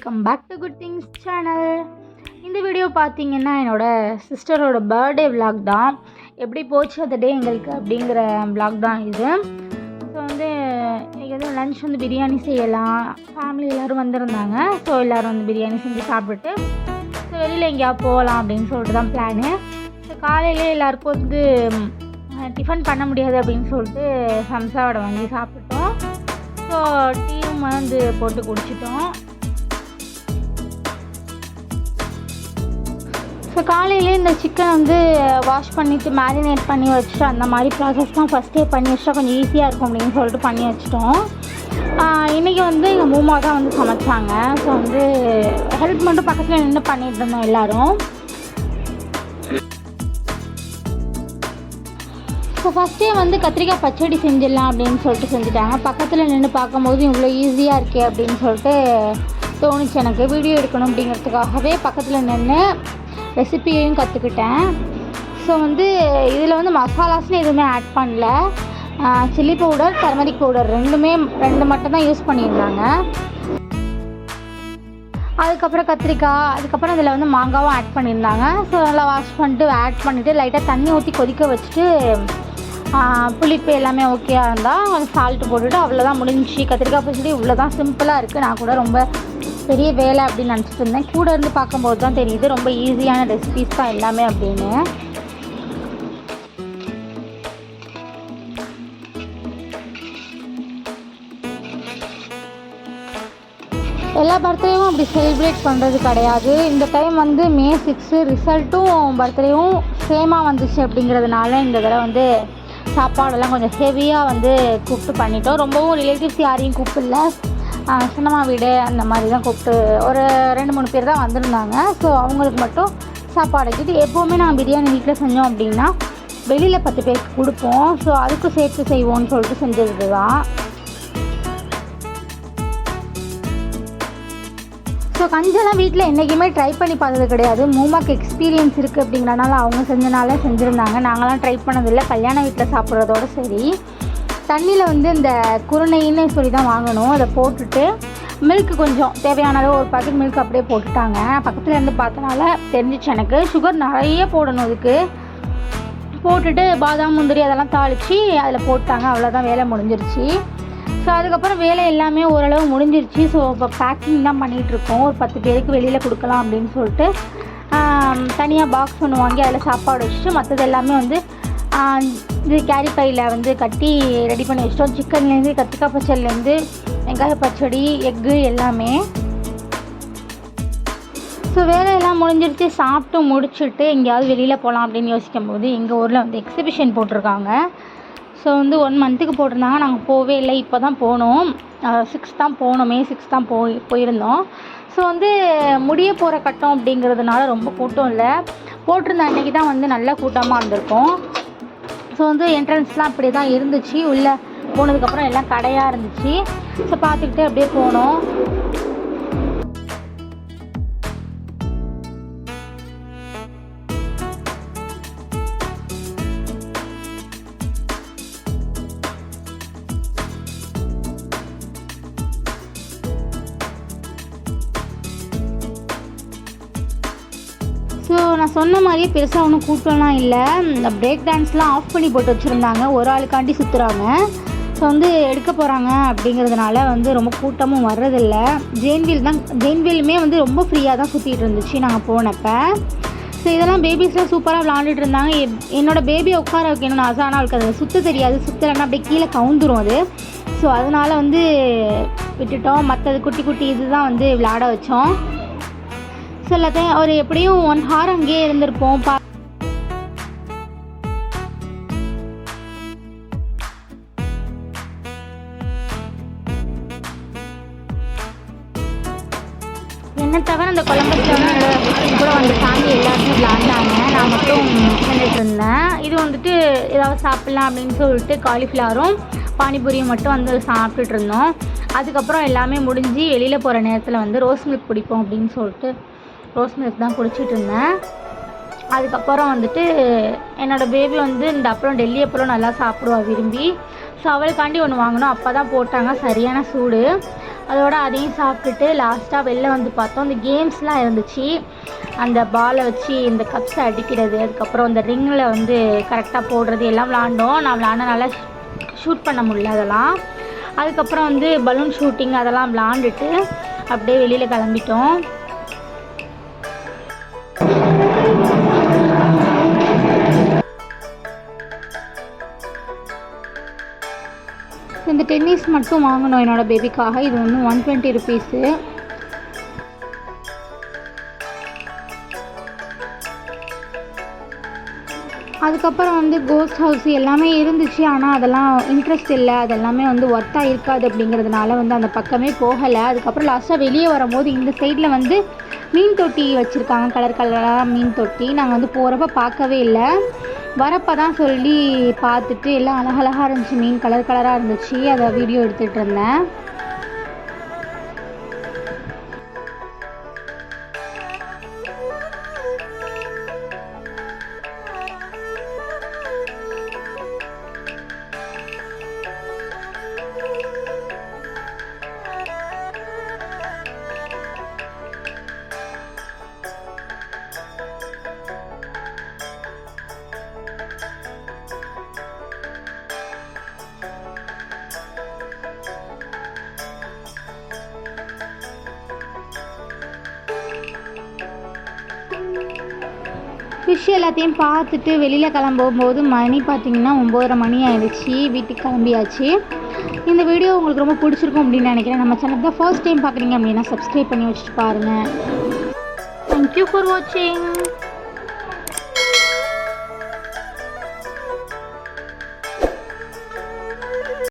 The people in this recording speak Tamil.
Welcome back to good things channel. இந்த வீடியோ பார்த்தீங்கன்னா என்னோடய சிஸ்டரோட பர்த்டே விலாக் தான். எப்படி போச்சு அந்த டே எங்களுக்கு அப்படிங்கிற விலாக் தான் இது. ஸோ இன்றைக்கி லன்ச் பிரியாணி செய்யலாம், ஃபேமிலி எல்லோரும் வந்திருந்தாங்க. ஸோ எல்லோரும் பிரியாணி செஞ்சு சாப்பிட்டுட்டு ஸோ வெளியில் எங்கேயாவது போகலாம் அப்படின்னு சொல்லிட்டு தான் பிளானு. ஸோ காலையிலே எல்லாேருக்கும் டிஃபன் பண்ண முடியாது அப்படின்னு சொல்லிட்டு சம்சா வடை வாங்கி சாப்பிட்டோம். ஸோ டீயும் போட்டு குடிச்சிட்டோம். ஸோ காலையிலே இந்த சிக்கன் வாஷ் பண்ணிவிட்டு மேரினேட் பண்ணி வச்சுட்டு அந்த மாதிரி ப்ராசஸ் தான் ஃபஸ்ட்டே பண்ணி வச்சுட்டா கொஞ்சம் ஈஸியாக இருக்கும் அப்படின்னு சொல்லிட்டு பண்ணி வச்சிட்டோம். இன்றைக்கி எங்கள் மூமா தான் சமைச்சாங்க. ஸோ ஹெல்ப் மட்டும் பக்கத்தில் நின்று பண்ணிகிட்டு இருந்தோம் எல்லோரும். ஸோ ஃபஸ்ட்டே கத்திரிக்காய் பச்சடி செஞ்சிடலாம் அப்படின்னு சொல்லிட்டு செஞ்சுட்டாங்க. பக்கத்தில் நின்று பார்க்கும்போது இவ்வளோ ஈஸியாக இருக்கே அப்படின்னு சொல்லிட்டு தோணுச்சு எனக்கு. வீடியோ எடுக்கணும் அப்படிங்கிறதுக்காகவே பக்கத்தில் நின்று ரெசிபியையும் கற்றுக்கிட்டேன். ஸோ இதில் மசாலாஸ்னு எதுவுமே ஆட் பண்ணல. சில்லி பவுடர், டர்மரிக் பவுடர் ரெண்டு மட்டும் தான் யூஸ் பண்ணியிருந்தாங்க. அதுக்கப்புறம் கத்திரிக்காய், அதுக்கப்புறம் இதில் மாங்காவும் ஆட் பண்ணியிருந்தாங்க. ஸோ நல்லா வாஷ் பண்ணிட்டு ஆட் பண்ணிவிட்டு லைட்டாக தண்ணி ஊற்றி கொதிக்க வச்சுட்டு புளிப்பு எல்லாமே ஓகேயாக இருந்தால் கொஞ்சம் சால்ட்டு போட்டுவிட்டு அவ்வளோதான் முடிஞ்சிச்சு. கத்திரிக்காய் பச்சடி இவ்வளோ தான், சிம்பிளாக இருக்குது. நான் கூட ரொம்ப பெரிய வேலை அப்படின்னு நினச்சிட்டு இருந்தேன். கூட இருந்து பார்க்கும்போது தான் தெரியுது ரொம்ப ஈஸியான ரெசிபீஸ் தான் எல்லாமே அப்படின்னு. எல்லா பர்த்டேவும் அப்படி செலிப்ரேட் பண்ணுறது கிடையாது. இந்த டைம் மே 6 ரிசல்ட்டும் பர்த்டேவும் சேமாக வந்துச்சு அப்படிங்கிறதுனால இந்த தடவை சாப்பாடெல்லாம் கொஞ்சம் ஹெவியாக கூப்பிட்டு பண்ணிட்டோம். ரொம்பவும் ரிலேட்டிவ்ஸ் யாரையும் கூப்பிடல, சின்னம்மா வீடு அந்த மாதிரி தான் கூப்பிட்டு ஒரு 2-3 பேர் தான் வந்திருந்தாங்க. ஸோ அவங்களுக்கு மட்டும் சாப்பாடு வைக்கிட்டு, எப்போவுமே நான் பிரியாணி வீட்டில் செஞ்சோம் அப்படின்னா வெளியில் 10 பேருக்கு கொடுப்போம். ஸோ அதுக்கும் சேர்த்து செய்வோம்னு சொல்லிட்டு செஞ்சது தான். ஸோ கஞ்செல்லாம் வீட்டில் என்றைக்குமே ட்ரை பண்ணி பார்த்தது கிடையாது. மூமாக்கு எக்ஸ்பீரியன்ஸ் இருக்குது அப்படிங்கிறனால அவங்க செஞ்சனால செஞ்சுருந்தாங்க. நாங்களாம் ட்ரை பண்ணதில்லை, கல்யாண வீட்டில் சாப்பிட்றதோட சரி. தண்ணியில் இந்த குருணைன்னு சொல்லி தான் வாங்கணும். அதை போட்டுட்டு மில்க் கொஞ்சம் தேவையான அளவு ஒரு பாக்கெட் மில்க் அப்படியே போட்டுட்டாங்க. பக்கத்தில் இருந்து பார்த்தனால தெரிஞ்சிச்சு எனக்கு. சுகர் நிறைய போடணும், அதுக்கு போட்டுட்டு பாதாம் முந்திரி அதெல்லாம் தாளித்து அதில் போட்டாங்க. அவ்வளோதான், வேலை முடிஞ்சிருச்சு. ஸோ அதுக்கப்புறம் வேலை எல்லாமே ஓரளவு முடிஞ்சிருச்சு. ஸோ இப்போ பேக்கிங் தான் பண்ணிகிட்ருக்கோம். ஒரு 10 பேருக்கு வெளியில் கொடுக்கலாம் அப்படின்னு சொல்லிட்டு தனியாக பாக்ஸ் ஒன்று வாங்கி அதில் சாப்பாடு வச்சுட்டு மற்றது எல்லாமே இது கேரி பையில் கட்டி ரெடி பண்ணி வச்சிட்டோம். சிக்கன்லேருந்து, கத்திரிக்காய் பச்சடிலேருந்து, வெங்காய பச்சடி, எக்கு எல்லாமே. ஸோ வேலையெல்லாம் முடிஞ்சிருச்சு. சாப்பிட்டு முடிச்சுட்டு எங்கேயாவது வெளியில் போகலாம் அப்படின்னு யோசிக்கும் போது எங்கள் ஊரில் எக்ஸிபிஷன் போட்டிருக்காங்க. ஸோ 1 மந்த்துக்கு போட்டிருந்தாங்க. நாங்கள் போகவே இல்லை, இப்போ தான் போனோம். 6 தான் போனோம், May 6 தான் போயிருந்தோம். ஸோ முடிய போகிற கட்டம் அப்படிங்கிறதுனால ரொம்ப கூட்டம் இல்லை. போட்டிருந்த அன்றைக்கி தான் நல்ல கூட்டமாக இருந்திருக்கும். ஸோ என்ட்ரன்ஸ்லாம் அப்படி தான் இருந்துச்சு. உள்ளே போனதுக்கப்புறம் எல்லாம் கடையாக இருந்துச்சு. ஸோ பார்த்துக்கிட்டே அப்படியே போனோம். ஸோ நான் சொன்ன மாதிரியே பெருசாக ஒன்றும் கூட்டம்லாம் இல்லை. இந்த பிரேக் டான்ஸ்லாம் ஆஃப் பண்ணி போட்டு வச்சுருந்தாங்க. ஒரு ஆளுக்காண்டி சுற்றுறாங்க. ஸோ எடுக்க போகிறாங்க அப்படிங்கிறதுனால ரொம்ப கூட்டமும் வர்றதில்லை. ஜெயின்வீலுமே ரொம்ப ஃப்ரீயாக தான் சுற்றிட்டு இருந்துச்சு நாங்கள் போனப்போ. ஸோ இதெல்லாம் பேபிஸ்லாம் சூப்பராக விளாண்டுட்டு இருந்தாங்க. என்னோடய பேபியை உட்கார வைக்கணும்னு ஆசை, ஆனால் அவளுக்கு அது சுற்ற தெரியாது. சுற்றலைன்னா அப்படியே கீழே கவுந்துரும் அது. ஸோ அதனால் விட்டுட்டோம். மற்றது குட்டி குட்டி இது தான் விளையாட வச்சோம். ஸோ எல்லாத்தையும் ஒரு எப்படியும் 1 hour அங்கேயே இருந்திருப்போம். என்னை தவிர அந்த கொலம்பஸ் கூட ஃபேமிலி எல்லாருமே விளாண்டாங்க. நான் மட்டும் செஞ்சுட்டு இருந்தேன். இது ஏதாவது சாப்பிட்லாம் அப்படின்னு சொல்லிட்டு காலிஃப்ளவரும் பானிபூரியும் மட்டும் சாப்பிட்டுட்டு இருந்தோம். அதுக்கப்புறம் எல்லாமே முடிஞ்சு வெளியில் போகிற நேரத்தில் ரோஸ் மில்க் குடிப்போம் அப்படின்னு சொல்லிட்டு ரோஸ் மில்க் தான் குடிச்சிட்டு இருந்தேன். அதுக்கப்புறம் என்னோடய பேபி இந்த அப்புறம் டெல்லி அப்புறம் நல்லா சாப்பிடுவா விரும்பி. ஸோ அவளுக்காண்டி ஒன்று வாங்கினோம். அப்போ தான் போட்டாங்க, சரியான சூடு. அதோட அதையும் சாப்பிட்டுட்டு லாஸ்ட்டாக வெளில வந்து பார்த்தோம். அந்த கேம்ஸ்லாம் இருந்துச்சு. அந்த பாலை வச்சு இந்த கப்ஸை அடிக்கிறது, அதுக்கப்புறம் இந்த ரிங்கில் வந்து கரெக்டாக போடுறது எல்லாம் விளாண்டோம். நான் விளாண்டனால ஷூட் பண்ண முடியல அதெல்லாம். அதுக்கப்புறம் வந்து பலூன் ஷூட்டிங் அதெல்லாம் விளாண்டுட்டு அப்படியே வெளியில் கிளம்பிட்டோம். இந்த டென்னிஸ் மட்டும் வாங்கணும் என்னோடய பேபிக்காக. இது வந்து 120 ருபீஸு. அதுக்கப்புறம் வந்து கோஸ்ட் ஹவுஸ் எல்லாமே இருந்துச்சு. ஆனால் அதெல்லாம் இன்ட்ரெஸ்ட் இல்லை, அதெல்லாமே வந்து ஒர்த்தாக இருக்காது அப்படிங்கிறதுனால வந்து அந்த பக்கமே போகலை. அதுக்கப்புறம் லாஸ்ட்டாக வெளியே வரும்போது இந்த சைடில் வந்து மீன் தொட்டி வச்சுருக்காங்க, கலர் கலராக மீன் தொட்டி. நாங்கள் வந்து போகிறப்ப பார்க்கவே இல்லை, வரப்போ தான் சொல்லி பார்த்துட்டு எல்லாம் அழகழகாக இருந்துச்சு, மீன் கலர் கலராக இருந்துச்சு. அதை வீடியோ எடுத்துகிட்டு இருந்தேன். ஃபிஷ் எல்லாத்தையும் பார்த்துட்டு வெளியில் கிளம்பும்போது மணி பார்த்திங்கன்னா 9:30 மணி ஆயிடுச்சு. வீட்டுக்கு கிளம்பியாச்சு. இந்த வீடியோ உங்களுக்கு ரொம்ப பிடிச்சிருக்கும் அப்படின்னு நினைக்கிறேன். நம்ம சேனல் தான் ஃபர்ஸ்ட் டைம் பார்க்குறீங்க அப்படின்னா சப்ஸ்கிரைப் பண்ணி வச்சுட்டு பாருங்கள். தேங்க்யூ ஃபார் வாட்சிங்.